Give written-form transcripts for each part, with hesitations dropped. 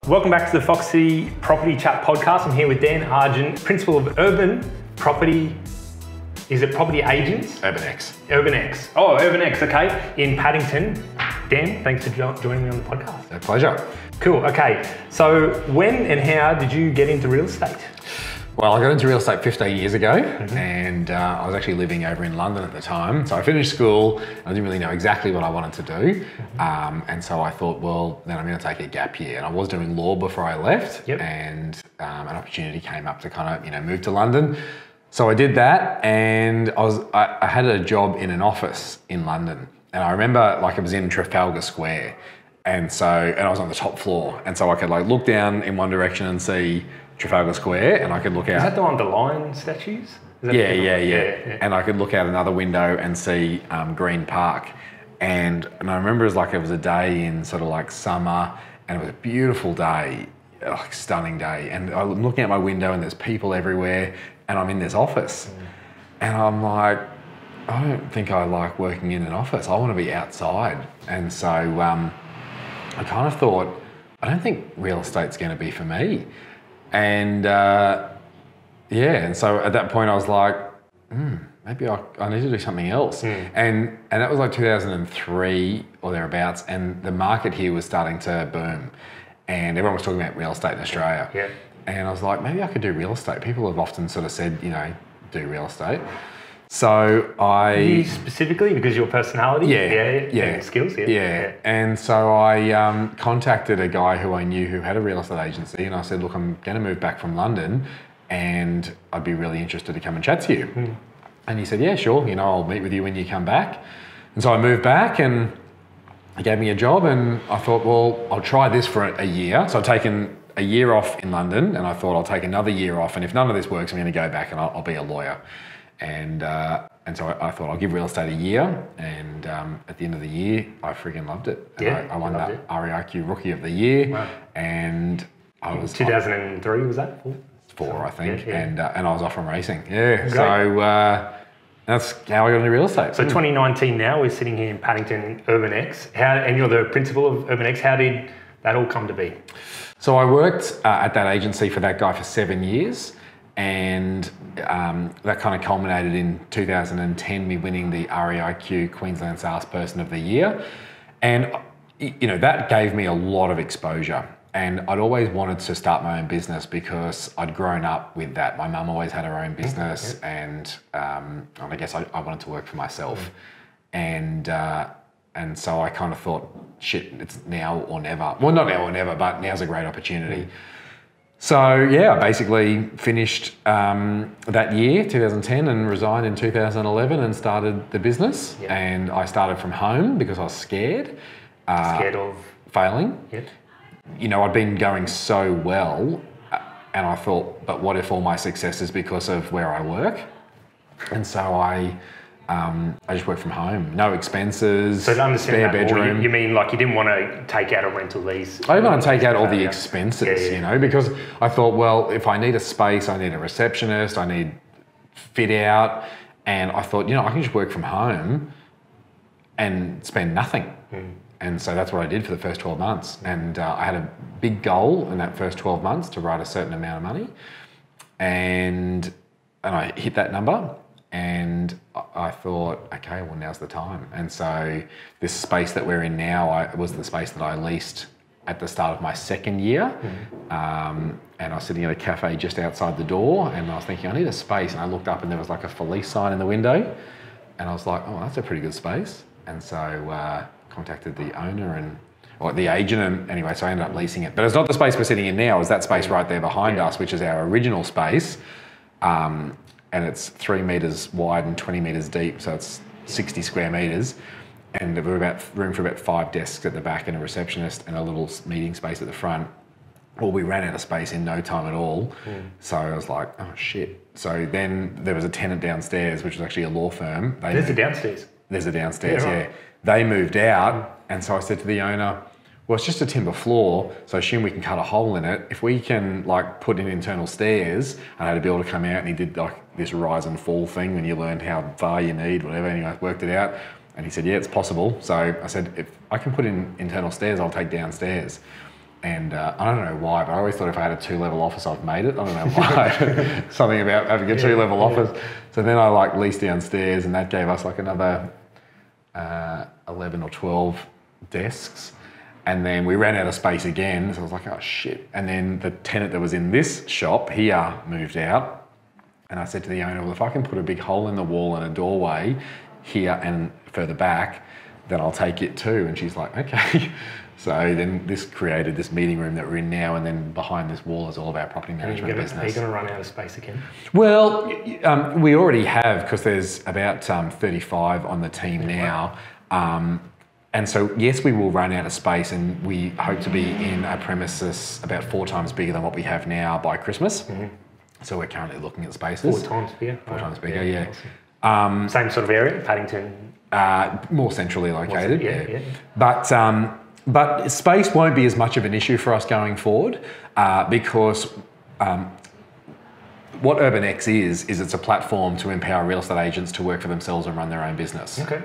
Welcome back to the Foxy Property Chat podcast. I'm here with Dan Argent, Principal of Urban Property. Is it Property Agents? UrbanX. UrbanX. Oh, UrbanX, okay. In Paddington. Dan, thanks for joining me on the podcast. A pleasure. Cool, okay. So when and how did you get into real estate? Well, I got into real estate 15 years ago and I was actually living over in London at the time. So I finished school and I didn't really know exactly what I wanted to do. And so I thought, well, then I'm going to take a gap year. And I was doing law before I left and an opportunity came up to kind of, move to London. So I did that and I had a job in an office in London. And I remember it was in Trafalgar Square. And I was on the top floor. And so I could look down in one direction and see Trafalgar Square, and I could look out. Is that the one with the lion statues? Yeah. And I could look out another window and see Green Park. And I remember it was a day in summer, and it was a beautiful day, stunning day. And I'm looking out my window and there's people everywhere, and I'm in this office. And I'm like, I don't think I like working in an office. I want to be outside. And so I kind of thought, I don't think real estate's going to be for me. And and so at that point I was like, maybe I need to do something else. And that was 2003 or thereabouts, and the market here was starting to boom and everyone was talking about real estate in Australia. And I was like, maybe I could do real estate. People have often sort of said, do real estate. So You specifically because of your personality? And skills? And so I contacted a guy who I knew who had a real estate agency, and I said, look, I'm going to move back from London and I'd be really interested to come and chat to you. And he said, yeah, sure, I'll meet with you when you come back. And so I moved back and he gave me a job, and I thought, well, I'll try this for a year. So I've taken a year off in London, and I thought I'll take another year off, and if none of this works, I'm going to go back and I'll be a lawyer. And so I thought I'll give real estate a year, and at the end of the year, I freaking loved it. And I won that REIQ Rookie of the Year, and I was 2003 was that? Four, I think, and I was off and racing. So that's how I got into real estate. So 2019 now, we're sitting here in Paddington, UrbanX. And you're the principal of UrbanX. How did that all come to be? So I worked at that agency for that guy for 7 years. And that kind of culminated in 2010, me winning the REIQ Queensland Salesperson of the Year. And, that gave me a lot of exposure. And I'd always wanted to start my own business because I'd grown up with that. My mum always had her own business, and I guess I wanted to work for myself. And so I kind of thought, shit, it's now or never. Well, not now or never, but now's a great opportunity. So I basically finished that year, 2010, and resigned in 2011 and started the business. And I started from home because I was scared. Scared of? Failing. I'd been going so well, and I thought, but what if all my success is because of where I work? And so I just worked from home, no expenses, so to understand spare that bedroom. More, you mean you didn't want to take out a rental lease? I didn't want to take out all the expenses, because I thought, well, if I need a space, I need a receptionist, I need fit out, and I thought, I can just work from home and spend nothing. And so that's what I did for the first 12 months. And I had a big goal in that first 12 months to write a certain amount of money, and I hit that number. And I thought, okay, well, now's the time. And so this space that we're in now was the space that I leased at the start of my second year. And I was sitting at a cafe just outside the door, and I was thinking, I need a space. And I looked up and there was a for lease sign in the window. And I was like, oh, that's a pretty good space. And so contacted the owner or the agent, and anyway, so I ended up leasing it. But it's not the space we're sitting in now, it's that space right there behind us, which is our original space. And it's 3 meters wide and 20 meters deep, so it's 60 square meters. And we've got room for about 5 desks at the back and a receptionist and a little meeting space at the front. Well, we ran out of space in no time at all. So I was like, oh shit. So then there was a tenant downstairs, which was actually a law firm. There's a downstairs? There's a downstairs, yeah. They moved out, and so I said to the owner, well, it's just a timber floor, so I assume we can cut a hole in it. If we can put in internal stairs, and I had to be able to come out, and he did this rise and fall thing when you learned how far you need, whatever, anyway, I worked it out. And he said, yeah, it's possible. So I said, if I can put in internal stairs, I'll take downstairs. And I don't know why, but I always thought if I had a 2-level office, I've made it. I don't know why. Something about having a 2-level office. So then I like leased downstairs, and that gave us like another 11 or 12 desks. And then we ran out of space again. So I was like, oh shit. And then the tenant that was in this shop here moved out. And I said to the owner, well, if I can put a big hole in the wall and a doorway here and further back, then I'll take it too. And she's like, okay. So then this created this meeting room that we're in now, and then behind this wall is all of our property management business. Are you going to run out of space again? Well, we already have, because there's about 35 on the team now. And so, yes, we will run out of space, and we hope to be in a premises about 4 times bigger than what we have now by Christmas. So we're currently looking at spaces. 4 times bigger? 4 times bigger, yeah. Awesome. Same sort of area, Paddington? More centrally located, yeah. But space won't be as much of an issue for us going forward because what UrbanX is it's a platform to empower real estate agents to work for themselves and run their own business. Okay.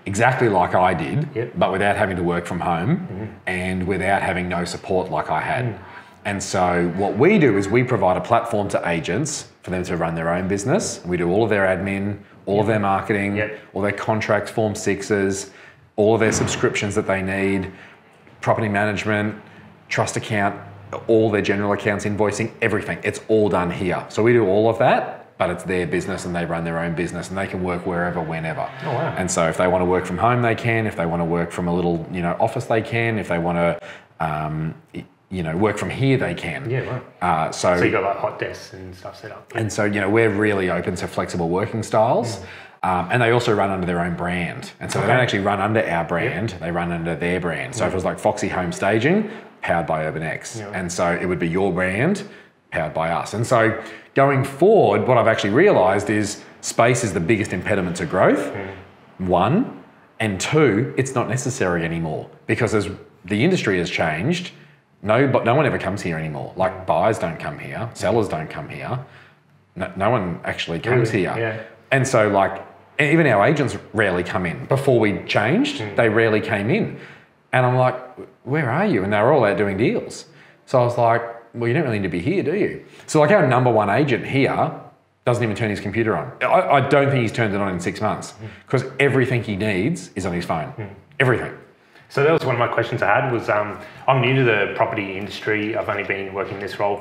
Exactly like I did, but without having to work from home and without having no support like I had. And so what we do is we provide a platform to agents for them to run their own business. We do all of their admin, all of their marketing, all their contracts, Form 6s, all of their subscriptions that they need, property management, trust account, all their general accounts, invoicing, everything. It's all done here. So we do all of that, but it's their business and they run their own business and they can work wherever, whenever. Oh, wow. And so if they want to work from home, they can. If they want to work from a little, office, they can. If they want to, work from here, they can. Yeah, right. So you got like hot desks and stuff set up. And so, we're really open to flexible working styles. And they also run under their own brand. And so they don't actually run under our brand, they run under their brand. So if it was like Foxy Home Staging, powered by UrbanX. And so it would be your brand, powered by us. And so going forward, what I've actually realised is space is the biggest impediment to growth, 1. And 2, it's not necessary anymore. Because as the industry has changed, no one ever comes here anymore. Like buyers don't come here, sellers don't come here. No one actually comes here. Yeah. And so like, even our agents rarely come in. Before we changed, they rarely came in. And I'm like, where are you? And they were all out doing deals. So I was like, well, you don't really need to be here, do you? So like our number 1 agent here doesn't even turn his computer on. I don't think he's turned it on in 6 months because everything he needs is on his phone. Everything. So that was one of my questions I had was, I'm new to the property industry. I've only been working this role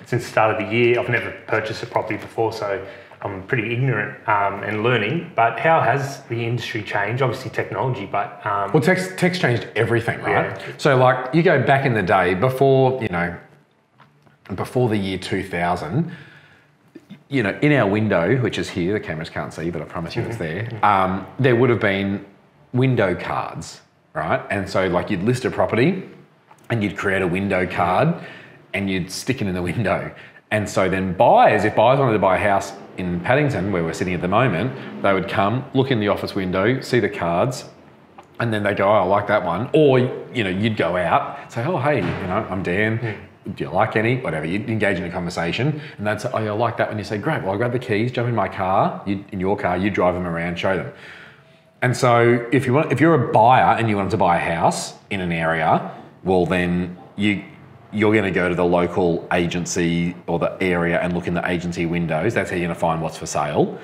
since the start of the year. I've never purchased a property before, so I'm pretty ignorant and learning. But how has the industry changed? Obviously technology, but... Well, tech's changed everything, right? Yeah. So like you go back in the day before the year 2000, in our window, which is here, the cameras can't see, but I promise you it's there, there would have been window cards. Right? And so like you'd list a property and you'd create a window card and you'd stick it in the window. And so then if buyers wanted to buy a house in Paddington, where we're sitting at the moment, they would come, look in the office window, see the cards, and then they go, oh, I like that one. Or, you'd go out, say, oh, hey, I'm Dan. Do you like any? Whatever. You'd engage in a conversation and they'd say, oh, I like that one. You say, great, well, I'll grab the keys, jump in my car, in your car, you drive them around, show them. And so if you're a buyer and you want to buy a house in an area, well then you're going to go to the local agency or the area and look in the agency windows. That's how you're going to find what's for sale.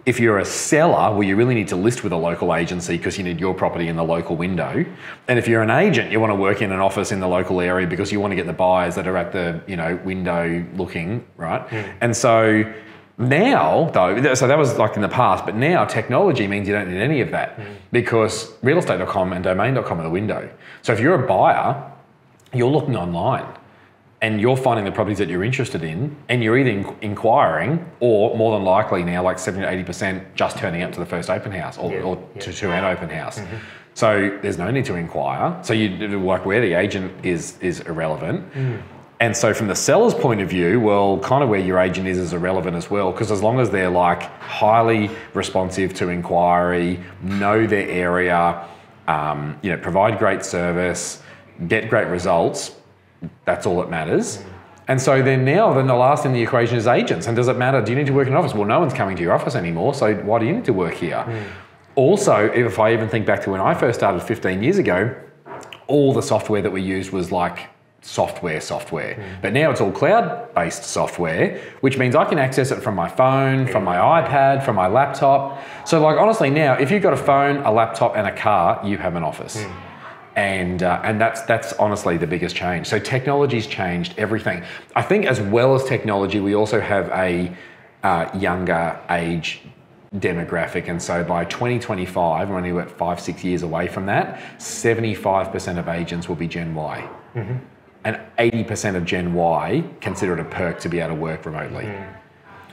If you're a seller, well, you really need to list with a local agency because you need your property in the local window. And if you're an agent, you want to work in an office in the local area because you want to get the buyers that are at the window looking, right? And so now, though, so that was like in the past, but now technology means you don't need any of that because realestate.com and domain.com are the window. So if you're a buyer, you're looking online and you're finding the properties that you're interested in and you're either inquiring or more than likely now like 70 to 80% just turning up to the first open house or to an open house. So there's no need to inquire. So like where the agent is irrelevant. And so from the seller's point of view, well, kind of where your agent is irrelevant as well, because as long as they're like highly responsive to inquiry, know their area, provide great service, get great results, that's all that matters. And so then the last in the equation is agents. And does it matter? Do you need to work in an office? Well, no one's coming to your office anymore, so why do you need to work here? Also, if I even think back to when I first started 15 years ago, all the software that we used was like software. But now it's all cloud-based software, which means I can access it from my phone, from my iPad, from my laptop. So like honestly now, if you've got a phone, a laptop and a car, you have an office. And that's honestly the biggest change. So technology's changed everything. I think as well as technology, we also have a younger age demographic, and so by 2025, we're only about 5-6 years away from that, 75% of agents will be Gen Y. And 80% of Gen Y consider it a perk to be able to work remotely.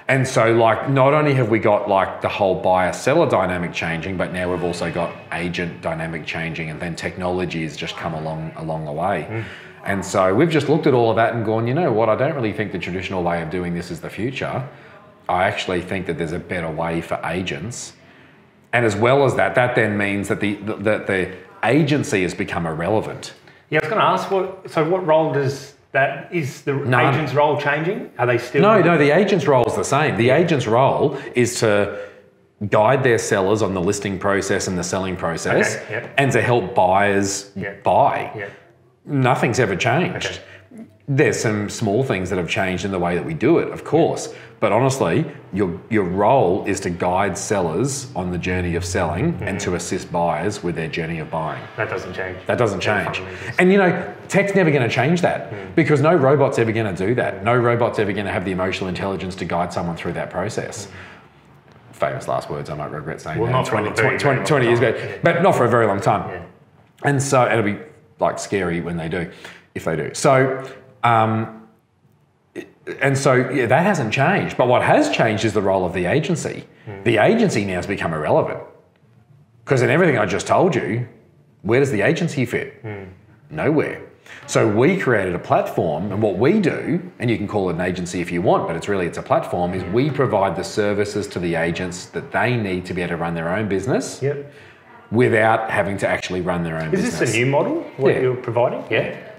And so like, not only have we got like the whole buyer-seller dynamic changing, but now we've also got agent dynamic changing, and then technology has just come along the way. And so we've just looked at all of that and gone, you know what, I don't really think the traditional way of doing this is the future. I actually think that there's a better way for agents. And as well as that, that then means that the agency has become irrelevant. Yeah, I was going to ask, what role is the agent's role changing? Are they still... No, the agent's role is the same. The agent's role is to guide their sellers on the listing process and the selling process, and to help buyers buy. Nothing's ever changed. There's some small things that have changed in the way that we do it, of course. But honestly, your role is to guide sellers on the journey of selling and to assist buyers with their journey of buying. That doesn't change. That doesn't change. And you know, tech's never going to change that because no robot's ever going to do that. No robot's ever going to have the emotional intelligence to guide someone through that process. Famous last words, I might regret saying that. Not 20 years ago, but not for a very long time. And so it'll be like scary when they do, if they do. So, that hasn't changed. But what has changed is the role of the agency. The agency now has become irrelevant. Because in everything I just told you, where does the agency fit? Nowhere. So we created a platform, and what we do, and you can call it an agency if you want, but it's a platform, is we provide the services to the agents that they need to be able to run their own business without having to actually run their own business. Is this a new model, what you're providing?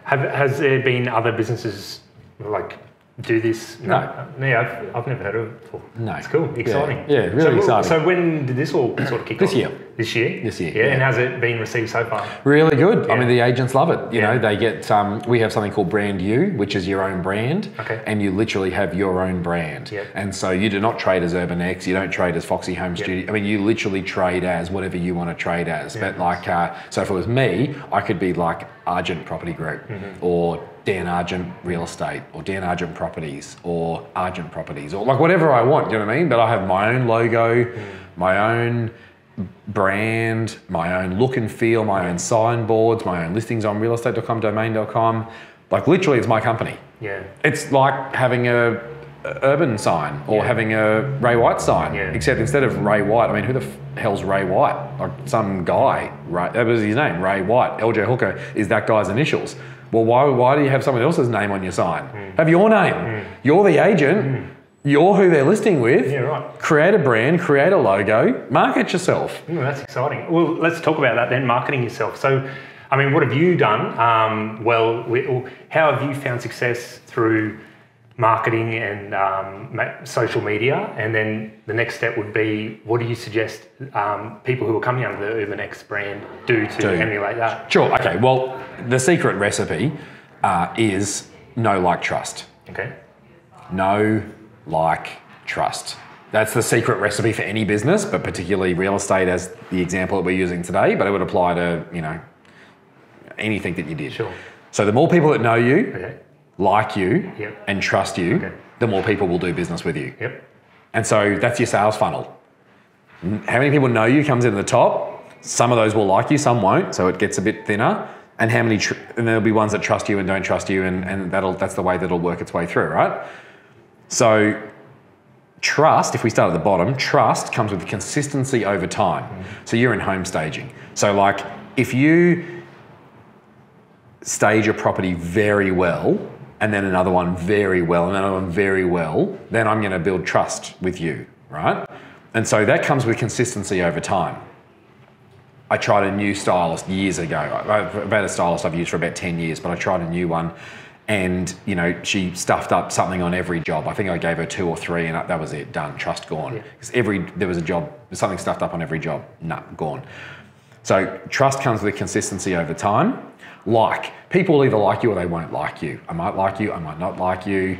Has there been other businesses like do this? No. I've never heard of it before. No. It's cool, exciting. Yeah, really exciting. So when did this all sort of kick off? This year? This year. Yeah, and how's it been received so far? Really good. I mean, the agents love it. You know, they get, we have something called Brand You, which is your own brand. And you literally have your own brand. And so you do not trade as UrbanX, you don't trade as Foxy Home Studio. I mean, you literally trade as whatever you want to trade as. But like, so if it was me, I could be like Argent Property Group or Dan Argent Real Estate or Dan Argent Properties or Argent Properties or like whatever I want, you know what I mean? But I have my own logo, my own brand, my own look and feel, my own signboards, my own listings on realestate.com, domain.com. Like literally it's my company. It's like having a Urban sign or having a Ray White sign, except instead of Ray White, I mean, who the hell's Ray White? Like some guy, right? That was his name, Ray White. LJ Hooker is that guy's initials. Well, why do you have someone else's name on your sign? Have your name. You're the agent. You're who they're listing with. Create a brand, create a logo, market yourself. That's exciting. Well, let's talk about that then, marketing yourself. So, I mean, what have you done? How have you found success through marketing and social media? And then the next step would be, what do you suggest people who are coming under the UrbanX brand do to emulate that? Sure. Okay. Well, the secret recipe is know, like, trust. Know, like, trust. That's the secret recipe for any business, but particularly real estate as the example that we're using today, but it would apply to, you know, anything that you did. So the more people that know you, like you, and trust you, the more people will do business with you. And so that's your sales funnel. How many people know you comes in at the top. Some of those will like you, some won't, so it gets a bit thinner. And how many, and there'll be ones that trust you and don't trust you, and that's the way that'll work its way through, right? So trust, if we start at the bottom, trust comes with consistency over time. So you're in home staging. So like if you stage a property very well, and then another one very well, and another one very well, then I'm going to build trust with you, right? And so that comes with consistency over time. I tried a new stylist years ago. I've had a stylist I've used for about 10 years, but I tried a new one, and you know, she stuffed up something on every job. I think I gave her 2 or 3, and that was it, done, trust gone. Because there was a job, something stuffed up on every job, gone. So trust comes with consistency over time. People will either like you or they won't like you. I might like you, I might not like you.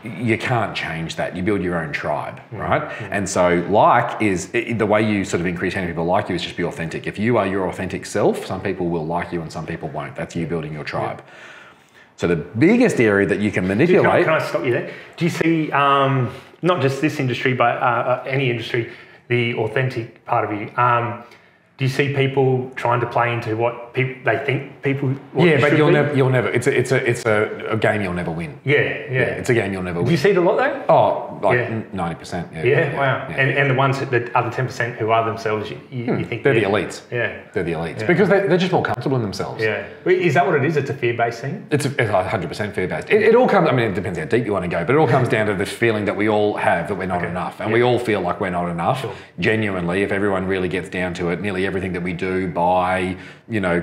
You can't change that. You build your own tribe, right? And so the way you sort of increase how many people like you is just be authentic. If you are your authentic self, some people will like you and some people won't. That's you building your tribe. So the biggest area that you can manipulate... Can I stop you there? Do you see, not just this industry, but any industry, the authentic part of you, do you see people trying to play into what they think people? Yeah, but you'll never. It's a game you'll never win. Yeah. It's a game you'll never win. Do you see it a lot though? Oh, like 90%. Yeah. Wow. Yeah. And the ones, the other 10% who are themselves, you think they're the elites. Yeah, they're the elites because they're just more comfortable in themselves. Yeah. Is that what it is? It's a fear-based thing. It's 100% fear-based. It all comes. I mean, it depends how deep you want to go, but it all comes down to this feeling that we all have that we're not enough, and we all feel like we're not enough. Sure. Genuinely, if everyone really gets down to it, nearly everything that we do, buy,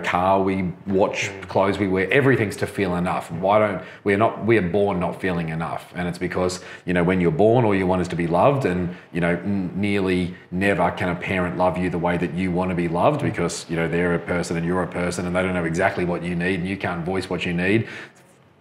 car we watch, clothes we wear, everything's to feel enough. We are born not feeling enough, and it's because when you're born, all you want is to be loved, and nearly never can a parent love you the way that you want to be loved because they're a person and you're a person, and they don't know exactly what you need, and you can't voice what you need.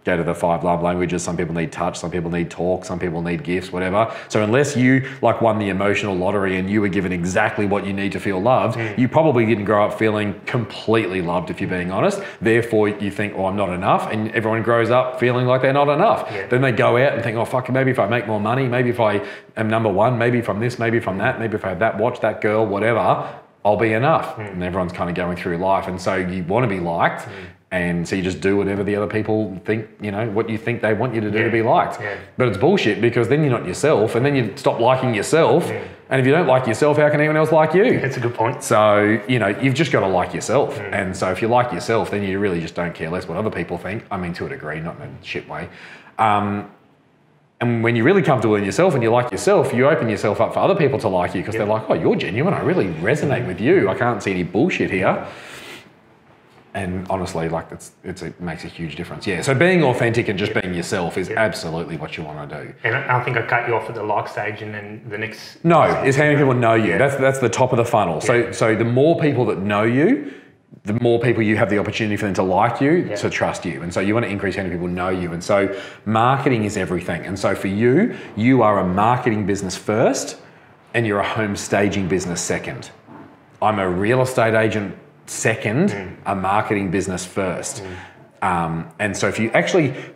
Go to the 5 love languages. Some people need touch, some people need talk, some people need gifts, whatever. So unless you won the emotional lottery and you were given exactly what you need to feel loved, you probably didn't grow up feeling completely loved, if you're being honest. Therefore, you think, I'm not enough, and everyone grows up feeling like they're not enough. Yeah. Then they go out and think, fuck, maybe if I make more money, maybe if I am number one, maybe if I'm this, maybe if I'm that, maybe if I have that watch, that girl, whatever, I'll be enough. And everyone's kind of going through life, and so you want to be liked. And so you just do whatever the other people think, what you think they want you to do to be liked. Yeah. But it's bullshit because then you're not yourself, and then you stop liking yourself. Yeah. And if you don't like yourself, how can anyone else like you? That's a good point. So, you've just got to like yourself. And so if you like yourself, then you really just don't care less what other people think. I mean, to a degree, not in a shit way. And when you're really comfortable in yourself and you like yourself, you open yourself up for other people to like you because they're like, you're genuine. I really resonate with you. I can't see any bullshit here. And honestly, it makes a huge difference. Yeah, so being authentic and just being yourself is absolutely what you want to do. And I think I cut you off at the like stage, and then the next... No, is how many people know you. That's the top of the funnel. Yeah. So the more people that know you, the more people you have the opportunity for them to like you, to trust you. And so you want to increase how many people know you. And so marketing is everything. And so for you, you are a marketing business first, and you're a home staging business second. I'm a real estate agent second, a marketing business first. And so if you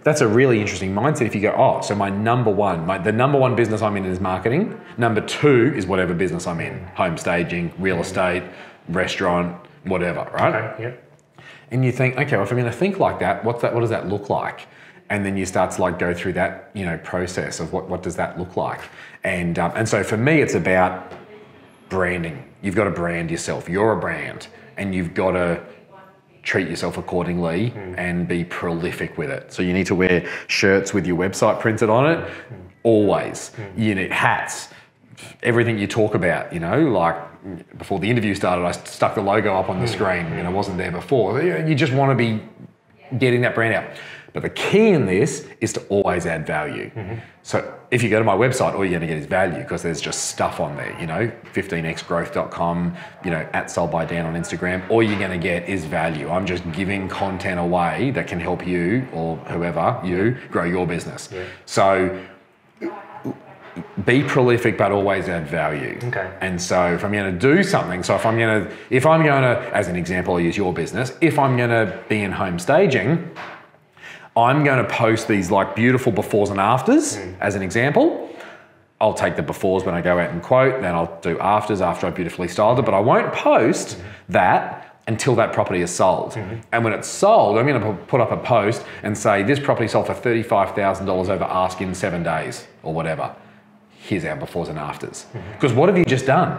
that's a really interesting mindset. If you go, so the number one business I'm in is marketing. Number 2 is whatever business I'm in, home staging, real estate, restaurant, whatever, right? Okay, yeah. And you think, okay, well, if I'm going to think like that, what does that look like? And then you start to go through that, process of what does that look like? And so for me, it's about branding. You've got to brand yourself. You're a brand. And you've got to treat yourself accordingly and be prolific with it. So you need to wear shirts with your website printed on it, always. You need hats, everything you talk about, before the interview started, I stuck the logo up on the screen and I wasn't there before. You just want to be getting that brand out. But the key in this is to always add value. So if you go to my website, all you're going to get is value because there's just stuff on there, 15xgrowth.com, @soldbydan on Instagram. All you're going to get is value. I'm just giving content away that can help you or whoever you grow your business. Yeah. So be prolific, but always add value. Okay. And so if I'm going to do something, if I'm going to, as an example, I'll use your business. If I'm going to be in home staging, I'm going to post these beautiful befores and afters as an example. I'll take the befores when I go out and quote, then I'll do afters after I've beautifully styled it, but I won't post that until that property is sold. And when it's sold, I'm going to put up a post and say, this property sold for $35,000 over ask in 7 days or whatever. Here's our befores and afters. Because what have you just done?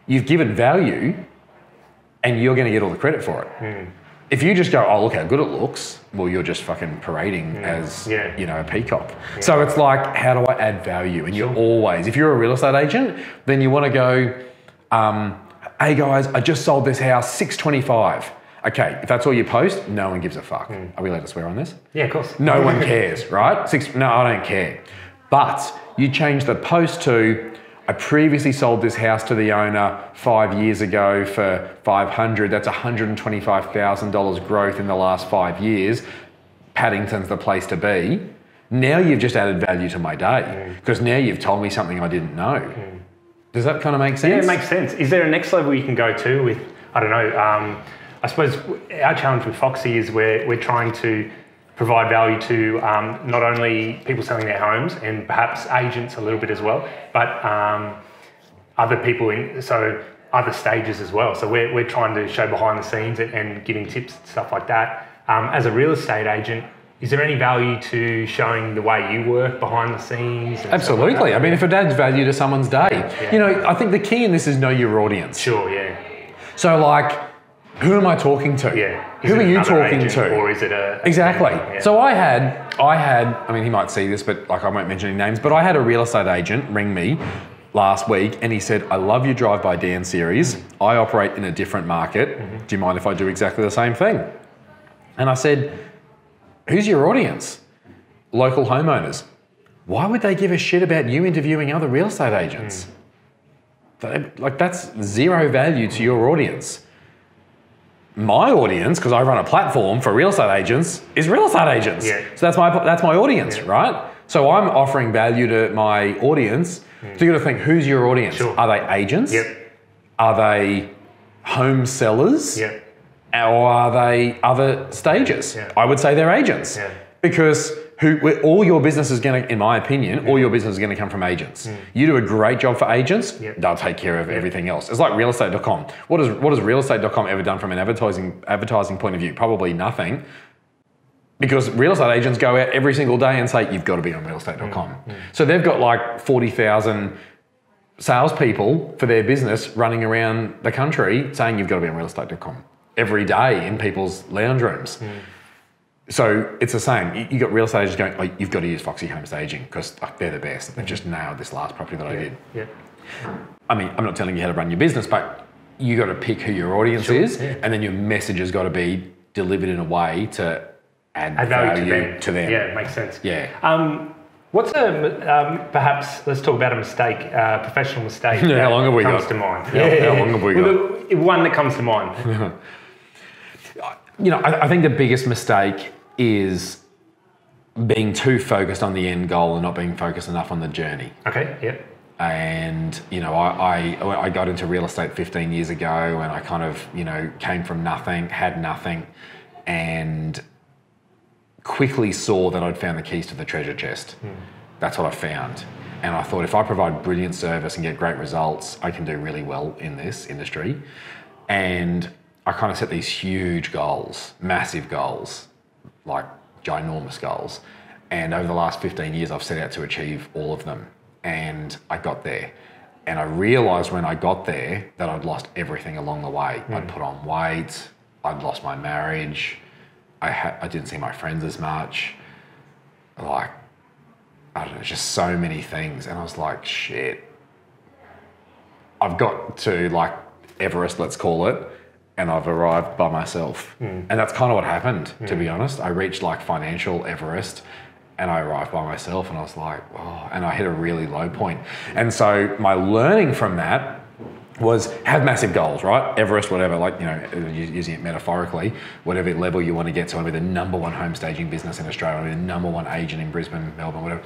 You've given value and you're going to get all the credit for it. If you just go, look how good it looks, well, you're just fucking parading as, a peacock. Yeah. So it's how do I add value? And you're always, if you're a real estate agent, then you want to go, hey guys, I just sold this house, $625. Okay, if that's all you post, no one gives a fuck. Are we allowed to swear on this? Yeah, of course. No one cares, right? No, I don't care. But you change the post to, I previously sold this house to the owner 5 years ago for $500. That's $125,000 growth in the last 5 years. Paddington's the place to be. Now you've just added value to my day because now you've told me something I didn't know. Does that kind of make sense? Yeah, it makes sense. Is there a next level you can go to with, I don't know, I suppose our challenge with Foxy is we're trying to provide value to not only people selling their homes and perhaps agents a little bit as well, but other people so other stages as well. So we're trying to show behind the scenes and giving tips and stuff like that. As a real estate agent, is there any value to showing the way you work behind the scenes? Absolutely. Like I mean, if it adds value to someone's day, you know, I think the key in this is know your audience. Sure, yeah. So like, who am I talking to? Yeah. Who are you talking to? Or is it a... Exactly. Yeah. So I had, I mean, he might see this, but like I won't mention any names, but I had a real estate agent ring me last week and he said, I love your Drive by Dan series. I operate in a different market. Do you mind if I do exactly the same thing? And I said, who's your audience? Local homeowners. Why would they give a shit about you interviewing other real estate agents? Like that's zero value to your audience. My audience, because I run a platform for real estate agents, is real estate agents. Yeah. So that's my audience, right? So I'm offering value to my audience. So you got to think, who's your audience? Sure. Are they agents? Yep. Are they home sellers? Yep. Or are they other stages? Yeah. I would say they're agents. Yeah. Because all your business is going to, in my opinion, all your business is going to come from agents. You do a great job for agents, they'll take care of everything else. It's like realestate.com. What has realestate.com ever done from an advertising point of view? Probably nothing. Because real estate agents go out every single day and say, you've got to be on realestate.com. So they've got like 40,000 salespeople for their business running around the country saying you've got to be on realestate.com every day in people's lounge rooms. So it's the same. You got real estate agents going, oh, you've got to use Foxy Home Staging because they're the best. They've just nailed this last property that I did. Yeah. I mean, I'm not telling you how to run your business, but you got to pick who your audience is, and then your message has got to be delivered in a way to add value to them. Yeah, it makes sense. Yeah. What's perhaps, let's talk about a mistake, a professional mistake. Yeah, how long have we got? Comes to mind. How long have we got? One that comes to mind. You know, I think the biggest mistake is being too focused on the end goal and not being focused enough on the journey. Okay, yep. And, you know, I got into real estate 15 years ago and I kind of, you know, came from nothing, had nothing, and quickly saw that I'd found the keys to the treasure chest. That's what I found. And I thought if I provide brilliant service and get great results, I can do really well in this industry. And I kind of set these huge goals, massive goals, like ginormous goals. And over the last 15 years, I've set out to achieve all of them. And I got there. And I realized when I got there that I'd lost everything along the way. I'd put on weight, I'd lost my marriage, I didn't see my friends as much. Like, I don't know, just so many things. And I was like, shit. I've got to like Everest, let's call it, and I've arrived by myself. And that's kind of what happened, to be honest. I reached like financial Everest and I arrived by myself and I was like, oh, and I hit a really low point. And so my learning from that was have massive goals, right? Everest, whatever, like, you know, using it metaphorically, whatever level you want to get to. I want to be the #1 home staging business in Australia. I want to be the #1 agent in Brisbane, Melbourne, whatever.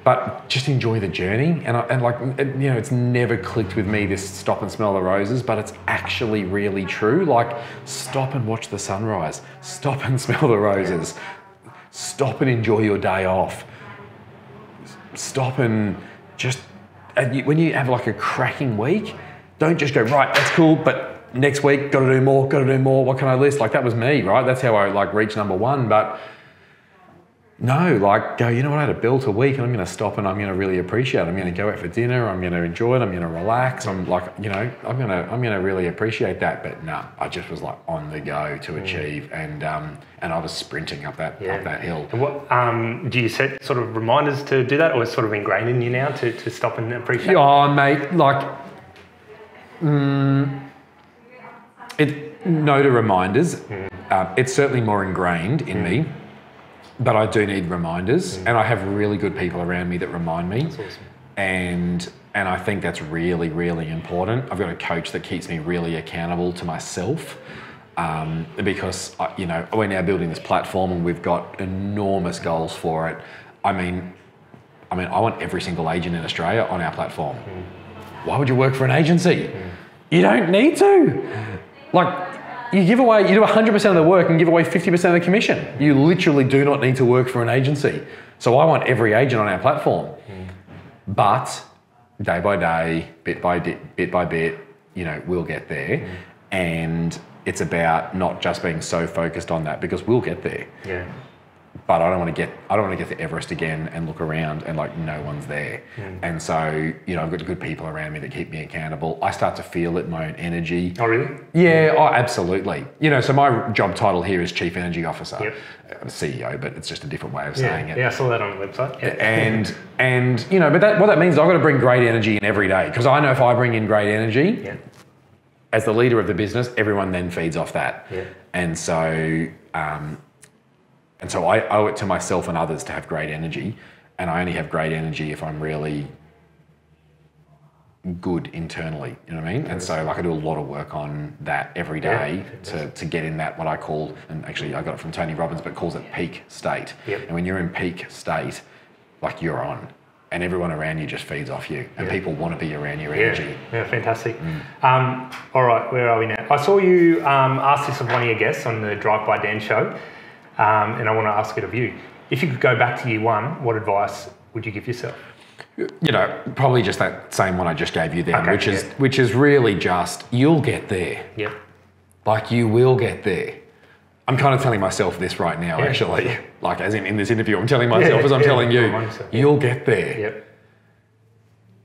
But just enjoy the journey. And like, you know, it's never clicked with me, this stop and smell the roses, but it's actually really true. Like, stop and watch the sunrise. Stop and smell the roses. Stop and enjoy your day off. Stop and just, when you have like a cracking week, don't just go, right, that's cool, but next week, got to do more, what can I list? Like, that was me, right? That's how I like reached #1, but no, like go, you know what, I had a bill a week and I'm going to stop and I'm going to really appreciate it. I'm going to go out for dinner, I'm going to enjoy it, I'm going to relax. I'm like, you know, I'm going to really appreciate that. But no, I just was like on the go to achieve, and I was sprinting up that hill. And what do you set sort of reminders to do that, or it's sort of ingrained in you now to stop and appreciate? Oh, mate, like no to reminders. It's certainly more ingrained in me. But I do need reminders, and I have really good people around me that remind me. That's awesome. And I think that's really, really important. I've got a coach that keeps me really accountable to myself. Because we're now building this platform and we've got enormous goals for it. I mean, I want every single agent in Australia on our platform. Why would you work for an agency? You don't need to. Like, you do 100% of the work and give away 50% of the commission. You literally do not need to work for an agency. So I want every agent on our platform. But day by day, bit by bit, we'll get there. And it's about not just being so focused on that, because we'll get there. Yeah. But I don't want to get to Everest again and look around and like no one's there. And so, I've got good people around me that keep me accountable. I start to feel it in my own energy. Oh, really? Yeah, absolutely. So my job title here is Chief Energy Officer. Yep. I'm a CEO, but it's just a different way of saying it. Yeah, I saw that on the website. Yeah. And but what that means is I've got to bring great energy in every day, because I know if I bring in great energy, as the leader of the business, everyone then feeds off that. Yeah. And so I owe it to myself and others to have great energy, and I only have great energy if I'm really good internally, you know what I mean? And so I do a lot of work on that every day to get in that, what I call, and actually I got it from Tony Robbins, but calls it peak state. Yep. And when you're in peak state, like you're on, and everyone around you just feeds off you, and people want to be around your energy. Yeah, fantastic. All right, where are we now? I saw you ask this of one of your guests on the Drive by Dan show. And I want to ask it of you. If you could go back to year one, what advice would you give yourself? Probably just that same one I just gave you then, which is really just, you'll get there. Yep. Like, you will get there. I'm kind of telling myself this right now, actually. Like, as in this interview, I'm telling myself as I'm telling you, you'll get there. Yep.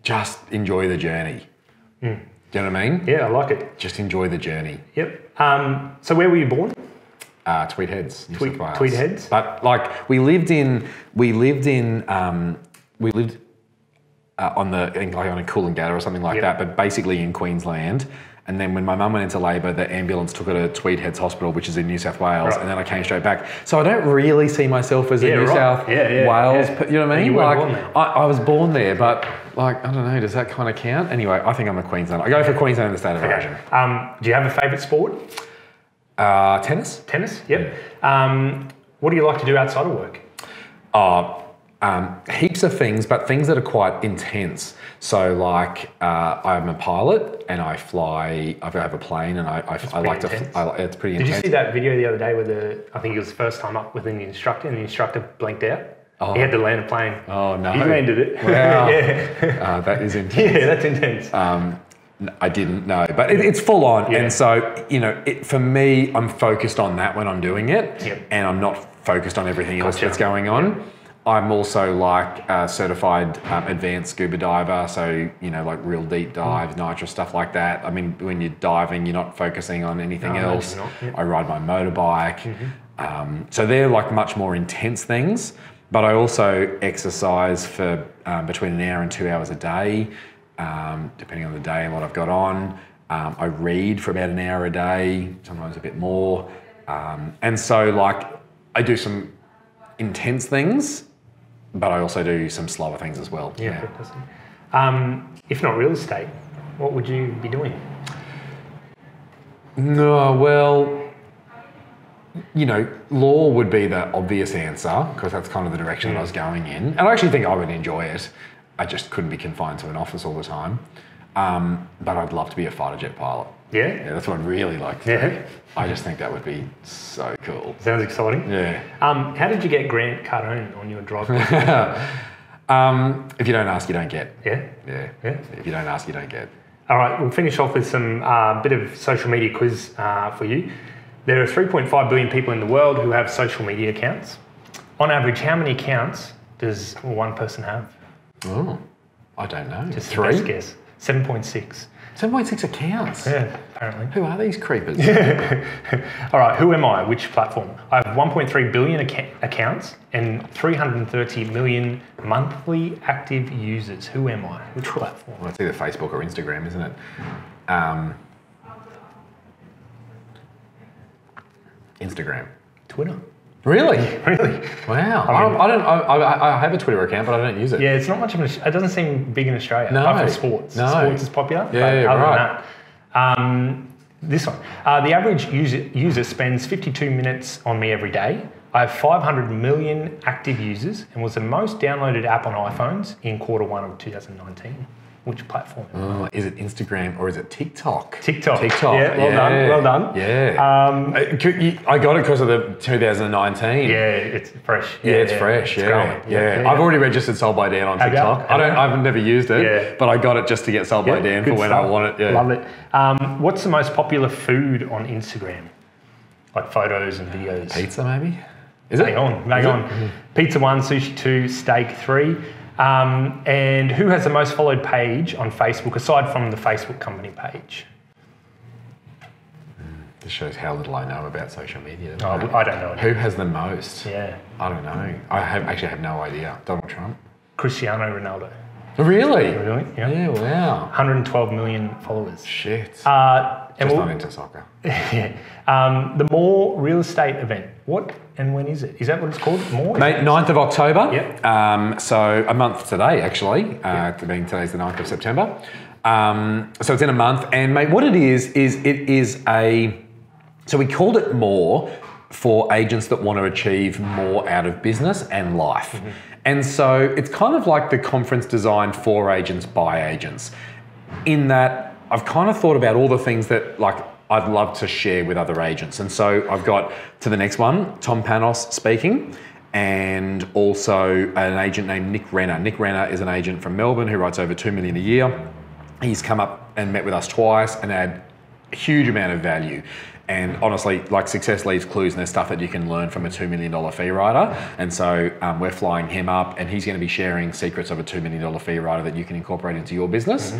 Just enjoy the journey. Do you know what I mean? Yeah, I like it. Just enjoy the journey. Yep. So where were you born? Tweed Heads, New South Wales. Tweed Heads. But like we lived on a Coolangatta or something like that, but basically in Queensland. And then when my mum went into labour, the ambulance took her to Tweed Heads Hospital, which is in New South Wales, and then I came straight back. So I don't really see myself as a New South Wales, you know what I mean? I was born there, but like, I don't know, does that kind of count? Anyway, I think I'm a Queenslander. I go for Queensland in the state of origin. Do you have a favourite sport? Tennis. Tennis, yep. What do you like to do outside of work? Heaps of things, but things that are quite intense. So like, I'm a pilot and I fly, I have a plane and I like to, it's pretty intense. Did you see that video the other day where I think it was the first time up with an instructor and the instructor blanked out? He had to land a plane. Oh no. He landed it. Wow. That is intense. Yeah, that's intense. I didn't know, but it's full on. And so, for me, I'm focused on that when I'm doing it, and I'm not focused on everything else that's going on. I'm also like a certified advanced scuba diver, so, like real deep dives, nitrous, stuff like that. I mean, when you're diving, you're not focusing on anything else. I ride my motorbike. So they're like much more intense things, but I also exercise for between an hour and 2 hours a day. Depending on the day and what I've got on. I read for about an hour a day, sometimes a bit more. And so like, I do some intense things, but I also do some slower things as well. Yeah. Fantastic. If not real estate, what would you be doing? No, well, law would be the obvious answer, because that's kind of the direction that I was going in. And I actually think I would enjoy it. I just couldn't be confined to an office all the time. But I'd love to be a fighter jet pilot. Yeah, that's what I'd really like to do. I just think that would be so cool. Sounds exciting. Yeah. How did you get Grant Cardone on your driveway? If you don't ask, you don't get. Yeah? Yeah. If you don't ask, you don't get. All right, we'll finish off with some bit of social media quiz for you. There are 3.5 billion people in the world who have social media accounts. On average, how many accounts does one person have? Oh, I don't know. Just 3? Best guess. 7.6. 7.6 accounts? Yeah, apparently. Who are these creepers? All right, who am I? Which platform? I have 1.3 billion accounts and 330 million monthly active users. Who am I? Which platform? Well, it's either Facebook or Instagram, isn't it? Instagram. Twitter. Really? Really. Wow. I have a Twitter account, but I don't use it. Yeah, it's not much of it doesn't seem big in Australia. No. Apart from sports. No. Sports is popular. Yeah, but other right. than that, this one. The average user spends 52 minutes on me every day. I have 500 million active users and was the most downloaded app on iPhones in Q1 of 2019. Which platform? Oh, is it Instagram or is it TikTok? TikTok. TikTok. Yeah, well done. Yeah. I got it because of the 2019. Yeah, it's fresh. Yeah, it's fresh. It's Yeah. growing. Yeah. I've already registered Sold by Dan on TikTok. I've never used it, but I got it just to get Sold by Dan for when I want it. Yeah. Love it. What's the most popular food on Instagram? Like photos and videos. Pizza, maybe? Is it? Hang on. Pizza 1, sushi 2, steak 3. And who has the most followed page on Facebook aside from the Facebook company page? This shows how little I know about social media. I don't know. Who has the most? Yeah. I don't know. I actually have no idea. Donald Trump? Cristiano Ronaldo. Really? Really? Yeah, wow. 112 million followers. Shit. Just not into soccer. The More real estate event. What and when is it? Is that what it's called? More? Mate, 9th of October. Yep. So a month today, actually. Being today's the 9th of September. So it's in a month. And mate, what it is so we called it More for agents that want to achieve more out of business and life. Mm-hmm. And so it's kind of like the conference designed for agents by agents, in that I've kind of thought about all the things that I'd love to share with other agents. And so I've got to the next one, Tom Panos speaking, and also an agent named Nick Renner. Nick Renner is an agent from Melbourne who writes over $2 million a year. He's come up and met with us twice and had a huge amount of value. And honestly, success leaves clues, and there's stuff that you can learn from a $2 million fee writer. And so we're flying him up, and he's going to be sharing secrets of a $2 million fee writer that you can incorporate into your business.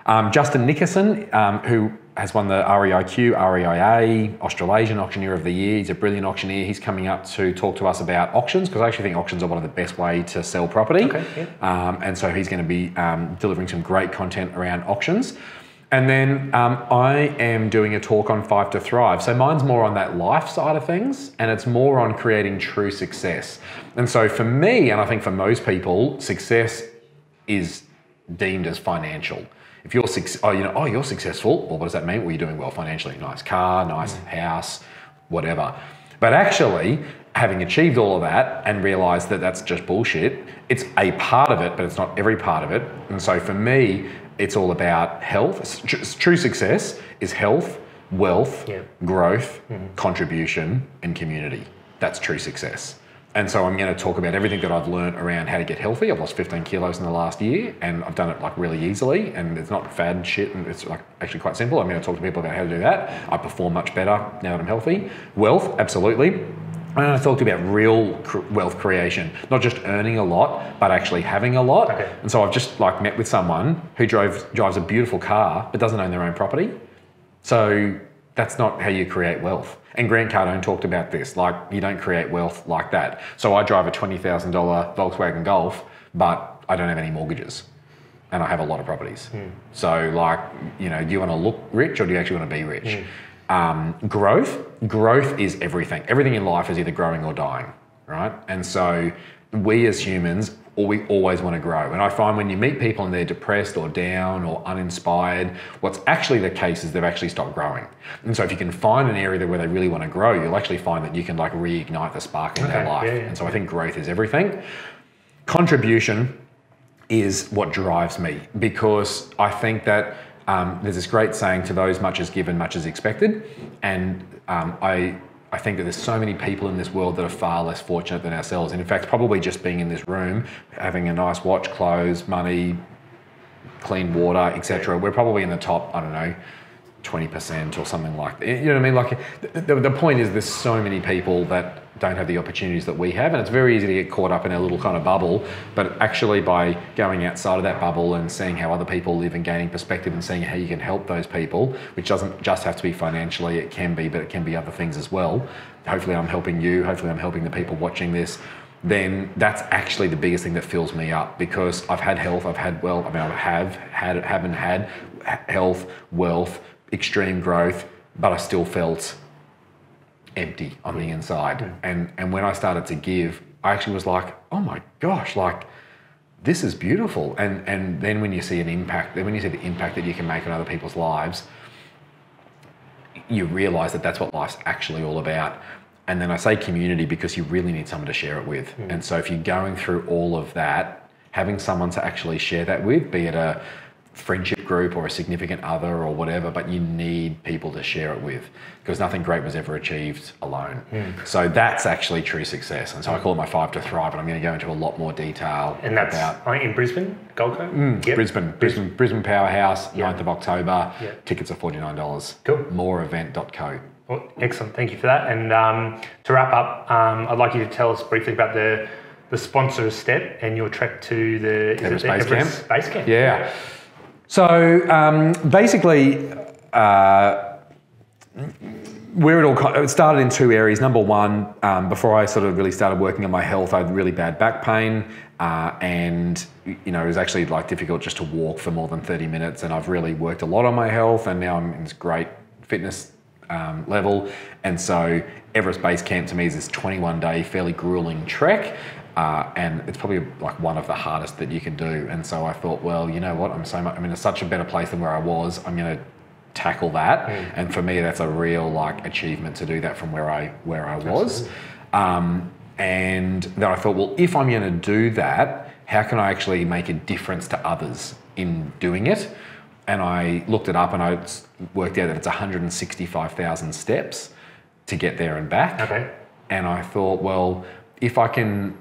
Mm-hmm. Justin Nickerson, who has won the REIQ, REIA, Australasian Auctioneer of the Year. He's a brilliant auctioneer. He's coming up to talk to us about auctions, because I actually think auctions are one of the best way to sell property. Okay, yeah. And so he's going to be delivering some great content around auctions. And then I am doing a talk on 5 to Thrive. So mine's more on that life side of things, and it's more on creating true success. And so for me, and I think for most people, success is deemed as financial. If you're you're successful, well, what does that mean? Well, you're doing well financially. Nice car, nice house, whatever. But actually, having achieved all of that and realised that that's just bullshit, it's a part of it, but it's not every part of it. And so for me, it's all about health. True success is health, wealth, growth, contribution, and community. That's true success. And so I'm going to talk about everything that I've learned around how to get healthy. I've lost 15 kilos in the last year, and I've done it really easily, and it's not fad shit, and it's actually quite simple. I'm going to talk to people about how to do that. I perform much better now that I'm healthy. Wealth, absolutely. And I talked about real wealth creation, not just earning a lot, but actually having a lot. Okay. And so I've just met with someone who drives a beautiful car, but doesn't own their own property. So that's not how you create wealth. And Grant Cardone talked about this, you don't create wealth like that. So I drive a $20,000 Volkswagen Golf, but I don't have any mortgages. And I have a lot of properties. So do you want to look rich, or do you actually want to be rich? Growth is everything. Everything in life is either growing or dying, right? And so we as humans, we always want to grow. And I find when you meet people and they're depressed or down or uninspired, what's actually the case is they've actually stopped growing. And so if you can find an area where they really want to grow, you'll actually find that you can reignite the spark in their life. And so I think growth is everything. Contribution is what drives me, because I think that there's this great saying, to those much is given, much is expected. And I think that there's so many people in this world that are far less fortunate than ourselves. And in fact, probably just being in this room, having a nice watch, clothes, money, clean water, etc. We're probably in the top, 20% or something like that. You know what I mean? The point is, there's so many people that don't have the opportunities that we have, and it's very easy to get caught up in a little kind of bubble. But actually, by going outside of that bubble and seeing how other people live and gaining perspective and seeing how you can help those people, which doesn't just have to be financially, it can be, but it can be other things as well. Hopefully I'm helping you, hopefully I'm helping the people watching this. Then that's actually the biggest thing that fills me up, because I've had health, I've had wealth, haven't had health, wealth, extreme growth, but I still felt empty on the inside. And when I started to give, I actually was like, oh my gosh, like, this is beautiful. And then when you see an impact, when you see the impact that you can make on other people's lives, you realize that that's what life's actually all about. And then I say community because you really need someone to share it with. And so if you're going through all of that, having someone to actually share that with, be it a friendship group or a significant other or whatever, but you need people to share it with, because nothing great was ever achieved alone. So that's actually true success. And so I call it my 5 to Thrive, and I'm going to go into a lot more detail. And that's about in Brisbane, Gold Coast? Brisbane Powerhouse, 9th of October. Tickets are $49. Cool. Moreevent.co. Well, excellent, thank you for that. And to wrap up, I'd like you to tell us briefly about the sponsor step and your trek to the Everest Base Camp. Yeah. So basically, where it started in 2 areas. Number one, before I sort of really started working on my health, I had really bad back pain, and it was actually like difficult just to walk for more than 30 minutes. And I've really worked a lot on my health, and now I'm in this great fitness level. And so Everest Base Camp to me is this 21-day, fairly grueling trek. And it's probably like one of the hardest that you can do. And so I thought, well, you know what? I'm in such a better place than where I was. I'm going to tackle that. And for me, that's a real like achievement to do that from where I was. And then I thought, well, if I'm going to do that, how can I actually make a difference to others in doing it? And I looked it up, and I worked out that it's 165,000 steps to get there and back. Okay. And I thought, well, if I can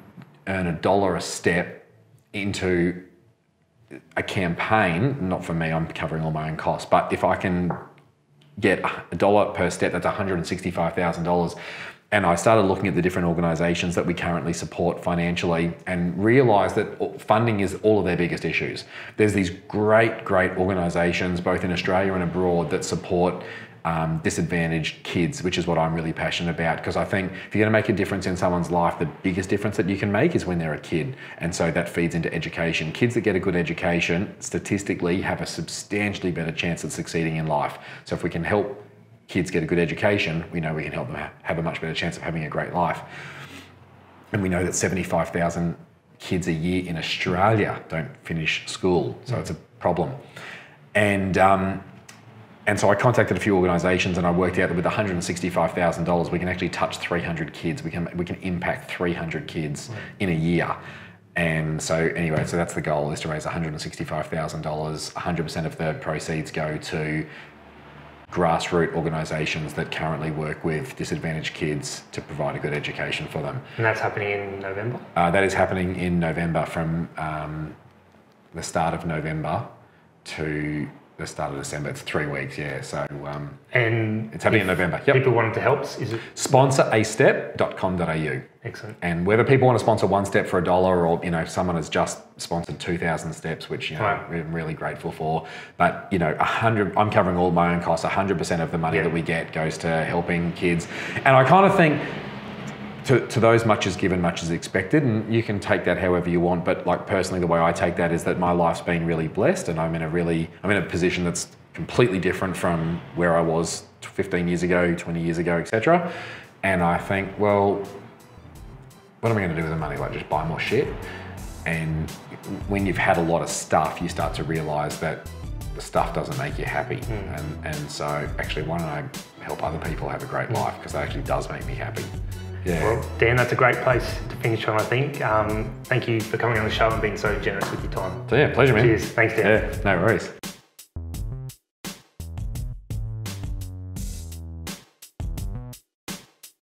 earn $1 a step into a campaign, not for me, I'm covering all my own costs, but if I can get $1 per step, that's $165,000. And I started looking at the different organisations that we currently support financially, and realised that funding is all of their biggest issues. There's these great organisations, both in Australia and abroad, that support disadvantaged kids, which is what I'm really passionate about, because I think if you're going to make a difference in someone's life, the biggest difference that you can make is when they're a kid. And so that feeds into education. Kids that get a good education statistically have a substantially better chance of succeeding in life. So if we can help kids get a good education, we know we can help them have a much better chance of having a great life. And we know that 75,000 kids a year in Australia don't finish school, so it's a problem. And so I contacted a few organisations, and I worked out that with $165,000, we can actually touch 300 kids. We can impact 300 kids in a year. And so anyway, so that's the goal, is to raise $165,000. 100% of the proceeds go to grassroots organisations that currently work with disadvantaged kids to provide a good education for them. And that's happening in November? That is happening in November, from the start of November to the start of December. It's 3 weeks, yeah. So and it's happening in November. People wanted to help, is it? Sponsorastep.com.au. Excellent. And whether people want to sponsor 1 step for $1, or if someone has just sponsored 2,000 steps, which we're really grateful for. But 100, I'm covering all my own costs. 100% of the money that we get goes to helping kids. And I kind of think, to those much is given, much is expected, and you can take that however you want. But like personally, the way I take that is that my life's been really blessed, and I'm in a position that's completely different from where I was 15 years ago, 20 years ago, etc. And I think, well, what am I going to do with the money? Like, just buy more shit? And when you've had a lot of stuff, you start to realise that the stuff doesn't make you happy. And so actually, why don't I help other people have a great life? Because that actually does make me happy. Yeah. Well, Dan, that's a great place to finish on, I think. Thank you for coming on the show and being so generous with your time. So yeah, pleasure, man. Cheers. Thanks, Dan. Yeah, no worries.